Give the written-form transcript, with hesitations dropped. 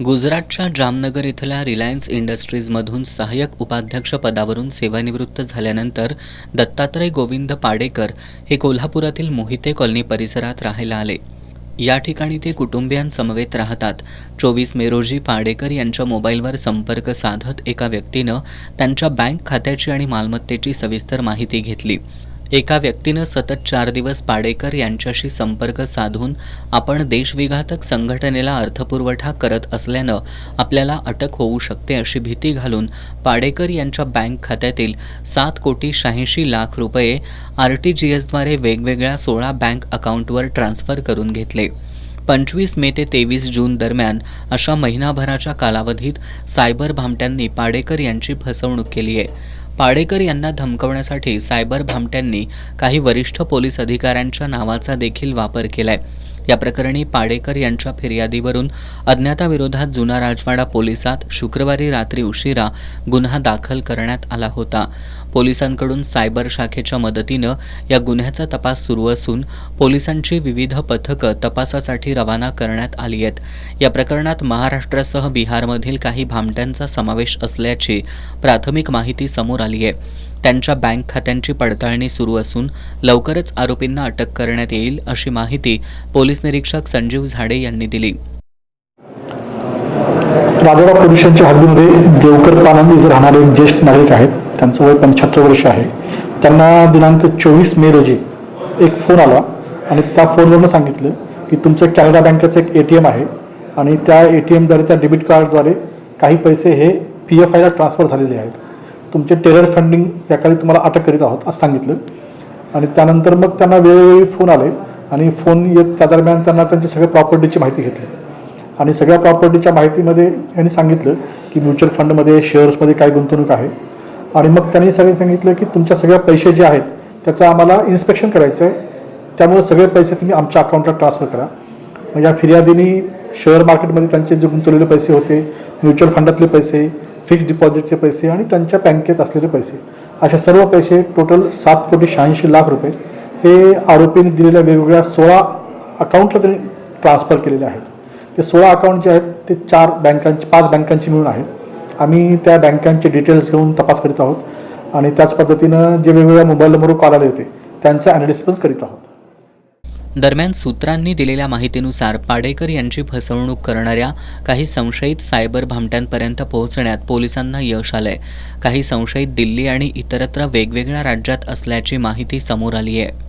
गुजरातच्या जामनगर इथल्या रिलायन्स इंडस्ट्रीजमधून सहाय्यक उपाध्यक्ष पदावरून सेवानिवृत्त झाल्यानंतर दत्तात्रय गोविंद पाडेकर हे कोल्हापुरातील मोहिते कॉलनी परिसरात राहायला आले. या ठिकाणी ते कुटुंबियांसमवेत राहतात. 24 मे रोजी पाडेकर यांच्या मोबाईलवर संपर्क साधत एका व्यक्तीनं त्यांच्या बँक खात्याची आणि मालमत्तेची सविस्तर माहिती घेतली. एका व्यक्तीनं सतत 4 दिवस पाडेकर यांच्याशी संपर्क साधून आपण देशविघातक संघटनेला अर्थपुरवठा करत असल्यानं आपल्याला अटक होऊ शकते अशी भीती घालून पाडेकर यांच्या बँक खात्यातील 7,86,00,000 रुपये RTGSद्वारे वेगवेगळ्या 16 बँक अकाउंटवर ट्रान्स्फर करून घेतले. 25 मे ते 23 जून दरम्यान अशा महिनाभराच्या कालावधीत सायबर भामट्यांनी पाडेकर यांची फसवणूक केली आहे. पाडेकर यांना धमकवण्यासाठी सायबर भामट्यांनी काही वरिष्ठ पोलीस अधिकाऱ्यांच्या नावाचा देखील वापर केलाय. या प्रकरणी पाडेकर यांच्या फिर्यादीवरून अज्ञाताविरोधात जुना राजवाडा पोलिसात शुक्रवारी रात्री उशिरा गुन्हा दाखल करण्यात आला होता. पोलिसांकडून सायबर शाखेच्या मदतीनं या गुन्ह्याचा तपास सुरू असून पोलिसांची विविध पथकं तपासासाठी रवाना करण्यात आली आहेत. या प्रकरणात महाराष्ट्रासह बिहारमधील काही भामट्यांचा समावेश असल्याची प्राथमिक माहिती समोर आली आहे. त्यांच्या बँक खात्यांची पडताळणी सुरू असून लवकरच आरोपींना अटक करण्यात येईल अशी माहिती पोलीस निरीक्षक संजीव झाडे यांनी दिली. राजवाडा पोलीस स्टेशनच्या हद्दीमध्ये देवकर पानंद इथे राहणारे एक ज्येष्ठ नागरिक आहेत. त्यांचं वय 75 वर्ष आहे. त्यांना दिनांक 24 मे रोजी एक फोन आला आणि त्या फोनवरून सांगितलं की तुमचं कॅनडा बँकेचं एक ATM आहे आणि त्या ATMद्वारे त्या डेबिट कार्डद्वारे काही पैसे हे PFIला ट्रान्सफर झालेले आहेत. तुमचे टेरर फंडिंग याखाली तुम्हाला अटक करीत आहोत असं सांगितलं. आणि त्यानंतर मग त्यांना वेळोवेळी फोन आले आणि फोन येत त्या दरम्यान त्यांना त्यांची सगळ्या प्रॉपर्टीची माहिती घेतली आणि सगळ्या प्रॉपर्टीच्या माहितीमध्ये यांनी सांगितलं की म्युच्युअल फंडमध्ये शेअर्समध्ये काय गुंतवणूक आहे. आणि मग त्यांनी सांगितलं की तुमच्या सगळ्या पैसे जे आहेत त्याचं आम्हाला इन्स्पेक्शन करायचं आहे, त्यामुळे सगळे पैसे तुम्ही आमच्या अकाउंटला ट्रान्सफर करा. मग या फिर्यादीने शेअर मार्केटमध्ये त्यांचे जे गुंतवलेले पैसे होते, म्युच्युअल फंडातले पैसे, फिक्स्ड डिपॉझिटचे पैसे आणि त्यांच्या बँकेत असलेले पैसे, असे सर्व पैसे टोटल 7,86,00,000 रुपये हे आरोपींनी दिलेल्या वेगवेगळ्या 16 अकाउंटला त्यांनी ट्रान्सफर केलेले आहेत. ते 16 अकाउंट जे आहेत ते 5 बँकांची मिळून आहेत. आम्ही त्या बँकांचे डिटेल्स घेऊन तपास करीत आहोत आणि त्याच पद्धतीनं जे वेगवेगळ्या मोबाईल नंबरवर कॉल आले होते त्यांचा ॲनालिसिस करीत आहोत. दरम्यान सूत्रांनी दिलेल्या माहितीनुसार पाडेकर यांची फसवणूक करणाऱ्या काही संशयित सायबर भामट्यांपर्यंत पोहोचण्यात पोलिसांना यश आलंय. काही संशयित दिल्ली आणि इतरत्र वेगवेगळ्या राज्यात असल्याची माहिती समोर आली आहे.